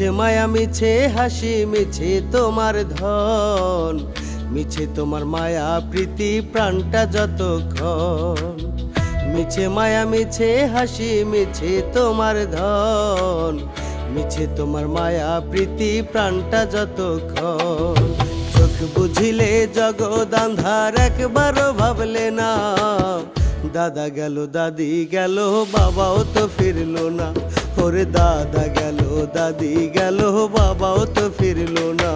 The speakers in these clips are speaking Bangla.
মিছে মায়া মিছে হাসি মিছে তোমার ধন, মিছে তোমার মায়া প্রীতি প্রাণটা যতক্ষণ। মিছে মায়া মিছে হাসি মিছে তোমার ধন, মিছে তোমার মায়া প্রীতি প্রাণটা যতক্ষণ। চোখ বুঝিলে জগৎ আন্ধার একবারও ভাবলে না, দাদা গেল দাদি গেল বাবাও তো ফিরলো না। ওরে দাদা গেল দাদি গেল বাবাও তো ফিরলো না।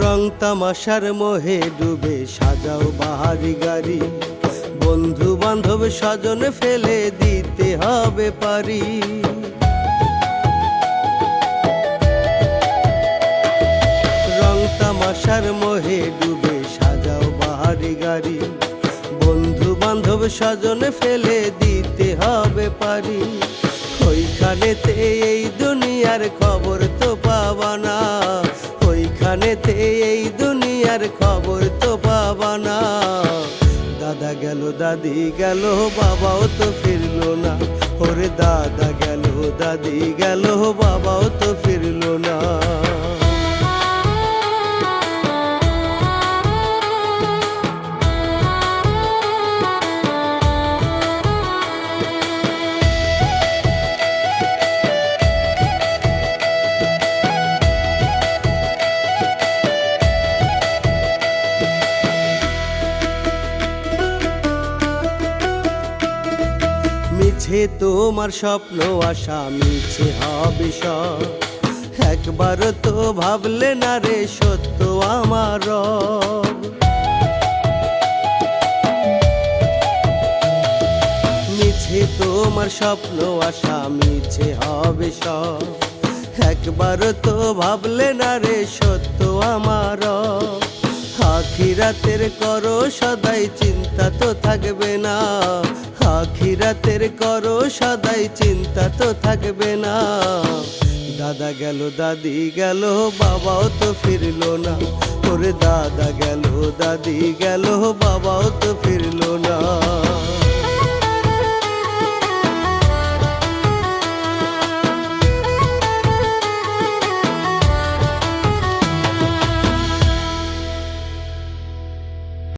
রং তামাশার মোহে ডুবে সাজাও বাহারি গাড়ি, বন্ধু বান্ধব স্বজন ফেলে দিতে হবে পারি। রং তামাশার মোহে ডুবে সাজাও বাহারি গাড়ি, বন্ধু বান্ধব স্বজন ফেলে দিতে হবে পারি। ওইখানেতে এই দুনিয়ার খবর তো পাবা না, ওইখানেতে এই দুনিয়ার খবর তো পাবা না। দাদা গেল দাদি গেল বাবাও তো ফিরলো না। ওরে দাদা গেল দাদি গেল বাবাও তো ফিরলো না। মিছে তোমার স্বপ্ন আশা মিছে হবে সব, একবার তো ভাবলে না রে সত্য আমার রব। মিছে তোমার স্বপ্ন আশা মিছে হবে সব, একবার তো ভাবলে না রে সত্য আমার রব। আখিরাতের করো সদাই চিন্তা তো থাকবে না, আখিরাতের করো সদাই চিন্তা তো থাকবে না। দাদা গেল দাদি গেল বাবাও তো ফিরলো না। ওরে দাদা গেল দাদি গেল বাবাও তো ফিরলো না।